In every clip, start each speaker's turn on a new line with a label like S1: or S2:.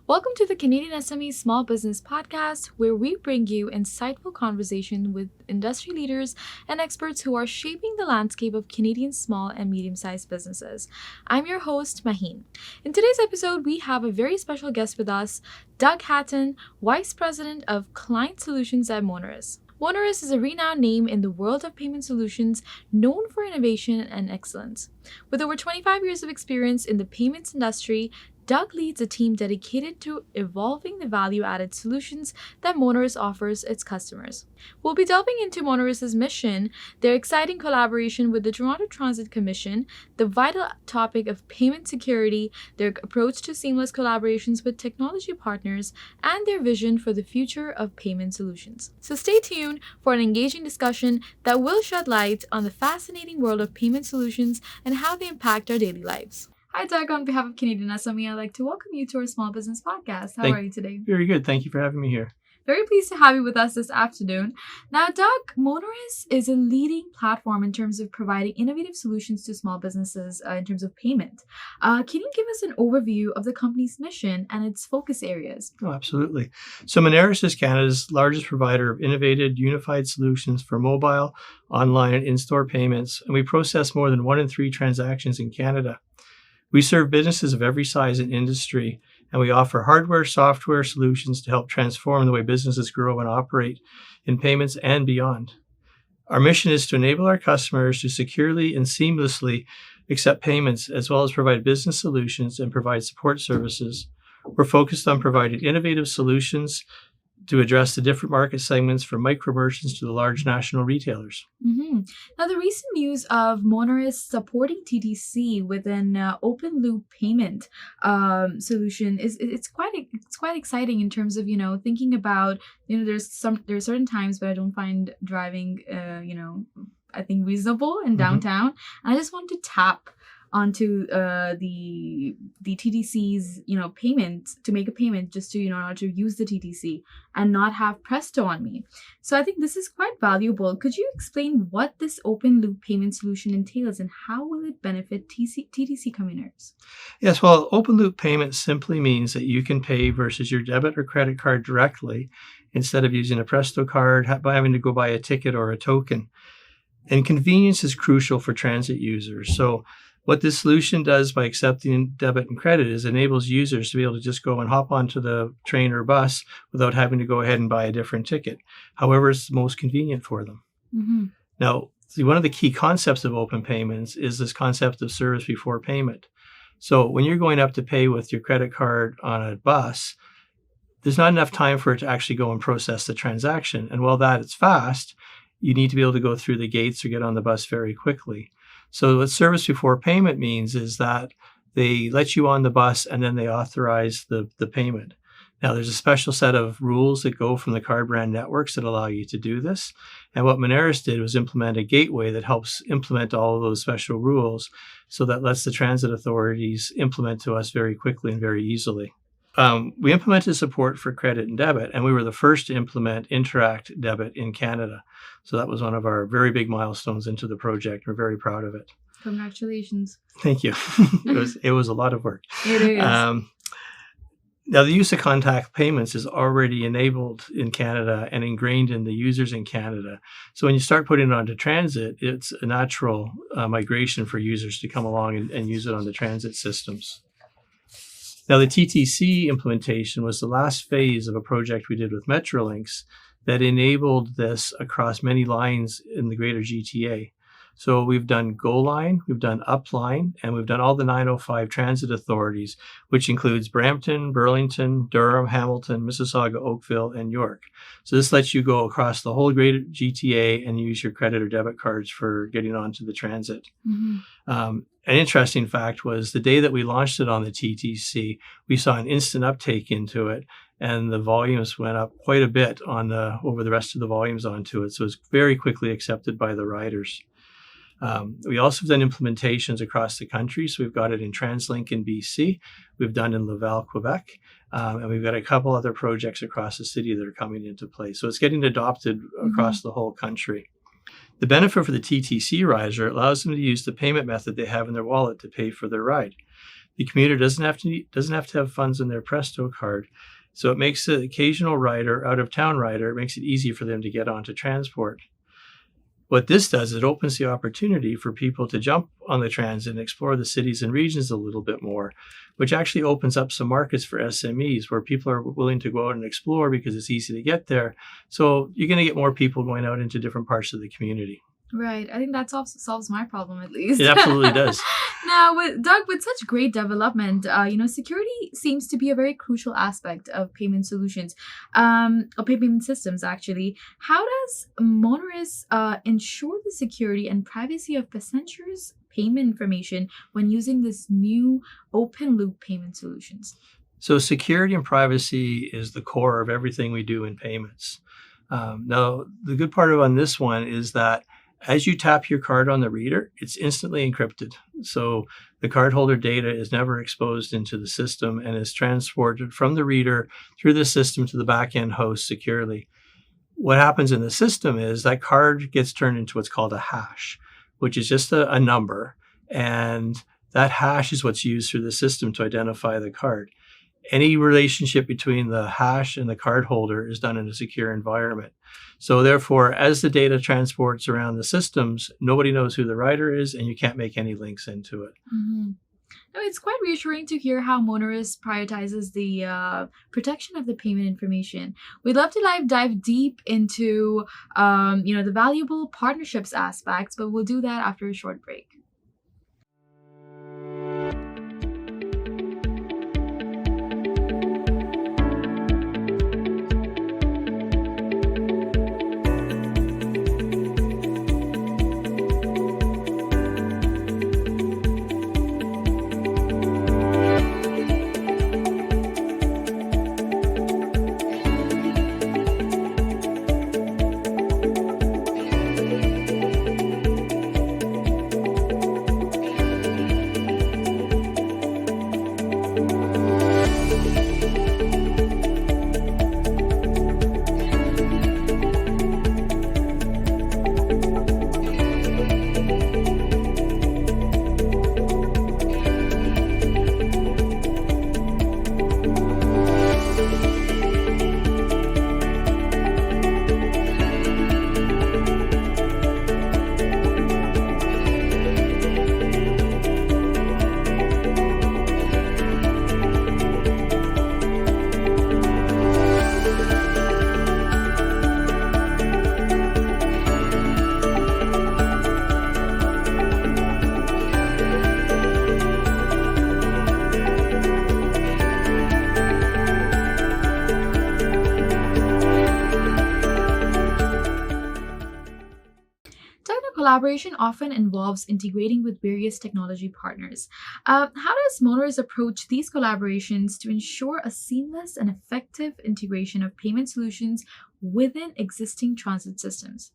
S1: Welcome to the CanadianSME Small Business Podcast, where we bring you insightful conversation with industry leaders and experts who are shaping the landscape of Canadian small and medium-sized businesses. I'm your host, Maheen. In today's episode, we have a very special guest with us, Doug Hatton, Vice President of Client Solutions at Moneris. Moneris is a renowned name in the world of payment solutions, known for innovation and excellence. With over 25 years of experience in the payments industry, Doug leads a team dedicated to evolving the value-added solutions that Moneris offers its customers. We'll be delving into Moneris' mission, their exciting collaboration with the Toronto Transit Commission, the vital topic of payment security, their approach to seamless collaborations with technology partners, and their vision for the future of payment solutions. So stay tuned for an engaging discussion that will shed light on the fascinating world of payment solutions and how they impact our daily lives. Hi, Doug. On behalf of CanadianSME, I'd like to welcome you to our Small Business Podcast. How are you today?
S2: Very good. Thank you for having me here.
S1: Very pleased to have you with us this afternoon. Now, Doug, Moneris is a leading platform in terms of providing innovative solutions to small businesses in terms of payment. Can you give us an overview of the company's mission and its focus areas?
S2: Oh, absolutely. So Moneris is Canada's largest provider of innovative, unified solutions for mobile, online, and in-store payments, and we process more than 1 in 3 transactions in Canada. We serve businesses of every size and industry, and we offer hardware, software solutions to help transform the way businesses grow and operate in payments and beyond. Our mission is to enable our customers to securely and seamlessly accept payments, as well as provide business solutions and provide support services. We're focused on providing innovative solutions to address the different market segments from micro merchants to the large national retailers.
S1: Mm-hmm. Now, the recent news of Moneris supporting TTC with an open loop payment solution it's quite exciting in terms of thinking about there are certain times where I don't find driving I think reasonable in downtown, and I just want to tap onto the TTC's payment to make a payment just to to use the TTC and not have Presto on me. So I think this is quite valuable. Could you explain what this open loop payment solution entails and how will it benefit TTC commuters?
S2: Yes, well, open loop payment simply means that you can pay versus your debit or credit card directly instead of using a Presto card, having to go buy a ticket or a token. And convenience is crucial for transit users. So what this solution does by accepting debit and credit is enables users to be able to just go and hop onto the train or bus without having to go ahead and buy a different ticket. However, it's most convenient for them. Mm-hmm. Now, one of the key concepts of open payments is this concept of service before payment. So when you're going up to pay with your credit card on a bus, there's not enough time for it to actually go and process the transaction. And while that is fast, you need to be able to go through the gates or get on the bus very quickly. So what service before payment means is that they let you on the bus and then they authorize the payment. Now, there's a special set of rules that go from the card brand networks that allow you to do this. And what Moneris did was implement a gateway that helps implement all of those special rules, so that lets the transit authorities implement to us very quickly and very easily. We implemented support for credit and debit, and we were the first to implement Interact debit in Canada. So that was one of our very big milestones into the project. We're very proud of it.
S1: Congratulations.
S2: Thank you. It was a lot of work.
S1: It is.
S2: Now, the use of contact payments is already enabled in Canada and ingrained in the users in Canada. So when you start putting it onto transit, it's a natural migration for users to come along and use it on the transit systems. Now, the TTC implementation was the last phase of a project we did with Metrolinx that enabled this across many lines in the greater GTA. So we've done GO Line, we've done Up Line, and we've done all the 905 transit authorities, which includes Brampton, Burlington, Durham, Hamilton, Mississauga, Oakville, and York. So this lets you go across the whole greater GTA and use your credit or debit cards for getting onto the transit. Mm-hmm. An interesting fact was the day that we launched it on the TTC, we saw an instant uptake into it, and the volumes went up quite a bit over the rest of the volumes onto it. So it was very quickly accepted by the riders. We also have done implementations across the country. So we've got it in TransLink in BC, we've done in Laval, Quebec, and we've got a couple other projects across the city that are coming into play. So it's getting adopted across the whole country. The benefit for the TTC rider allows them to use the payment method they have in their wallet to pay for their ride. The commuter doesn't have to have funds in their Presto card. So it makes the occasional rider, out-of-town rider, it makes it easy for them to get onto transport. What this does, it opens the opportunity for people to jump on the transit and explore the cities and regions a little bit more, which actually opens up some markets for SMEs where people are willing to go out and explore because it's easy to get there. So you're going to get more people going out into different parts of the community.
S1: Right. I think that solves my problem at least.
S2: It absolutely does.
S1: Now, with such great development, security seems to be a very crucial aspect of payment solutions, or payment systems, actually. How does Moneris ensure the security and privacy of passengers' payment information when using this new open loop payment solutions?
S2: So security and privacy is the core of everything we do in payments. Now, the good part on this one is that as you tap your card on the reader, it's instantly encrypted. So the cardholder data is never exposed into the system and is transported from the reader through the system to the back-end host securely. What happens in the system is that card gets turned into what's called a hash, which is just a number. And that hash is what's used through the system to identify the card. Any relationship between the hash and the card holder is done in a secure environment. So therefore, as the data transports around the systems, nobody knows who the rider is, and you can't make any links into it.
S1: Mm-hmm. No, it's quite reassuring to hear how Moneris prioritizes the protection of the payment information. We'd love to dive deep into the valuable partnerships aspects, but we'll do that after a short break. Collaboration often involves integrating with various technology partners. How does Moneris approach these collaborations to ensure a seamless and effective integration of payment solutions within existing transit systems?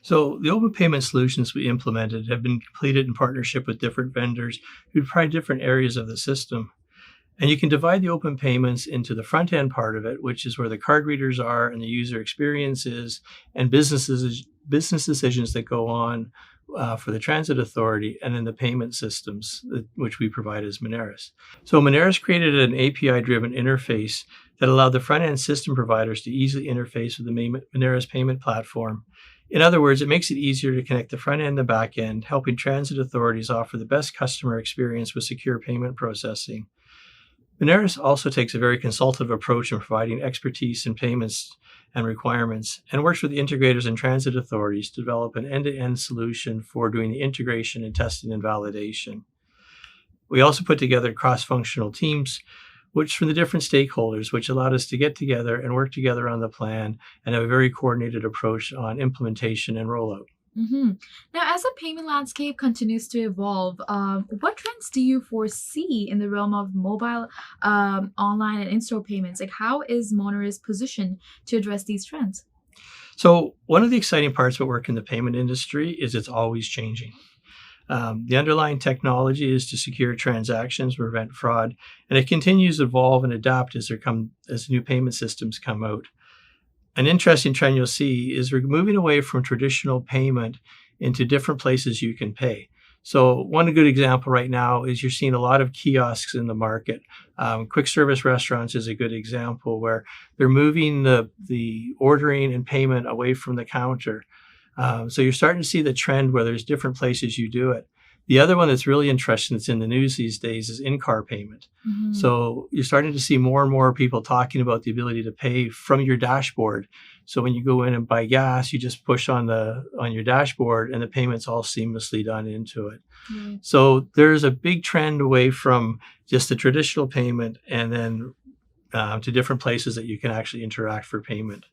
S2: So the open payment solutions we implemented have been completed in partnership with different vendors who provide different areas of the system. And you can divide the open payments into the front end part of it, which is where the card readers are and the user experience is, and business decisions that go on for the transit authority, and then the payment systems, which we provide as Moneris. So Moneris created an API-driven interface that allowed the front end system providers to easily interface with the Moneris payment platform. In other words, it makes it easier to connect the front end and the back end, helping transit authorities offer the best customer experience with secure payment processing. Moneris also takes a very consultative approach in providing expertise in payments and requirements, and works with the integrators and transit authorities to develop an end-to-end solution for doing the integration and testing and validation. We also put together cross-functional teams, which from the different stakeholders, which allowed us to get together and work together on the plan and have a very coordinated approach on implementation and rollout.
S1: Mm-hmm. Now, as the payment landscape continues to evolve, what trends do you foresee in the realm of mobile, online, and in-store payments? Like, how is Moneris positioned to address these trends?
S2: So one of the exciting parts about working in the payment industry is it's always changing. The underlying technology is to secure transactions, prevent fraud, and it continues to evolve and adapt as new payment systems come out. An interesting trend you'll see is we're moving away from traditional payment into different places you can pay. So one good example right now is you're seeing a lot of kiosks in the market. Quick service restaurants is a good example where they're moving the ordering and payment away from the counter. So you're starting to see the trend where there's different places you do it. The other one that's really interesting that's in the news these days is in-car payment.
S1: Mhm.
S2: So you're starting to see more and more people talking about the ability to pay from your dashboard. So when you go in and buy gas, you just push on your dashboard and the payment's all seamlessly done into it.
S1: Right.
S2: So there's a big trend away from just the traditional payment and then to different places that you can actually interact for payment.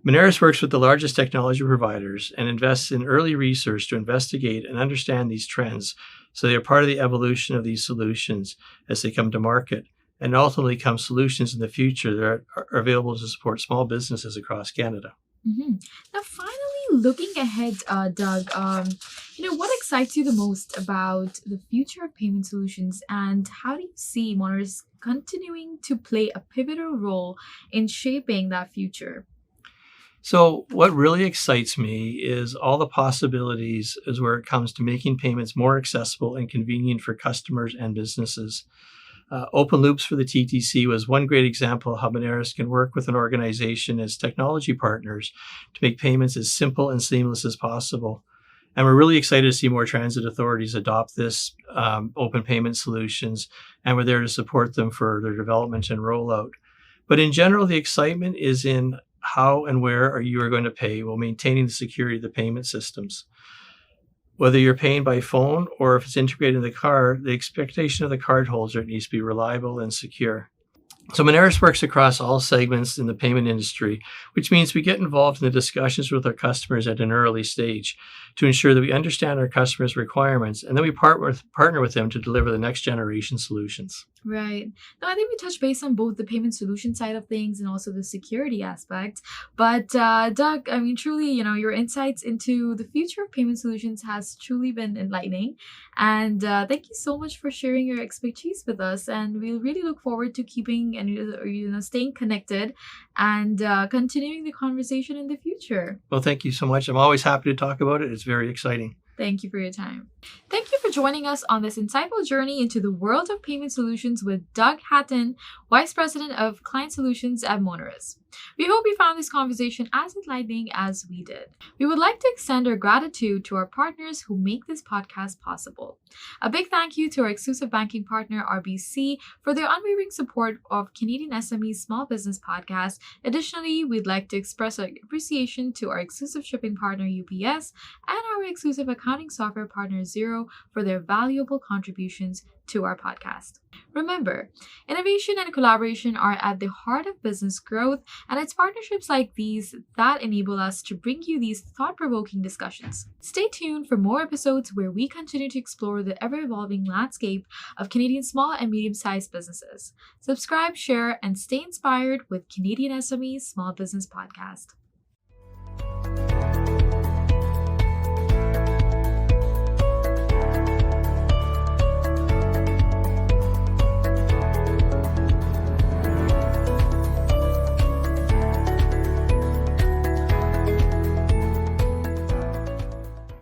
S2: Moneris works with the largest technology providers and invests in early research to investigate and understand these trends so they are part of the evolution of these solutions as they come to market and ultimately become solutions in the future that are available to support small businesses across Canada.
S1: Mm-hmm. Now, finally, looking ahead, Doug, what excites you the most about the future of payment solutions, and how do you see Moneris continuing to play a pivotal role in shaping that future?
S2: So what really excites me is all the possibilities is where it comes to making payments more accessible and convenient for customers and businesses. Open loops for the TTC was one great example of how Moneris can work with an organization as technology partners to make payments as simple and seamless as possible. And we're really excited to see more transit authorities adopt this open payment solutions, and we're there to support them for their development and rollout. But in general, the excitement is in how and where you are going to pay while maintaining the security of the payment systems. Whether you're paying by phone or if it's integrated in the card, the expectation of the cardholder needs to be reliable and secure. So Moneris works across all segments in the payment industry, which means we get involved in the discussions with our customers at an early stage to ensure that we understand our customers' requirements, and then we partner with them to deliver the next generation solutions.
S1: Right. Now, I think we touched base on both the payment solution side of things and also the security aspect. But Doug, I mean, truly, your insights into the future of payment solutions has truly been enlightening. And thank you so much for sharing your expertise with us. And we'll really look forward to keeping and staying connected and continuing the conversation in the future.
S2: Well, thank you so much. I'm always happy to talk about it. It's very exciting.
S1: Thank you for your time. Thank you for joining us on this insightful journey into the world of payment solutions with Doug Hatton, Vice President of Client Solutions at Moneris. We hope you found this conversation as enlightening as we did. We would like to extend our gratitude to our partners who make this podcast possible. A big thank you to our exclusive banking partner, RBC, for their unwavering support of Canadian SME Small Business Podcast. Additionally, we'd like to express our appreciation to our exclusive shipping partner, UPS, and our exclusive accounting software partner, Xero, for their valuable contributions to our podcast. Remember, innovation and collaboration are at the heart of business growth, and it's partnerships like these that enable us to bring you these thought-provoking discussions. Stay tuned for more episodes where we continue to explore the ever-evolving landscape of Canadian small and medium-sized businesses. Subscribe, share, and stay inspired with Canadian SME Small Business Podcast.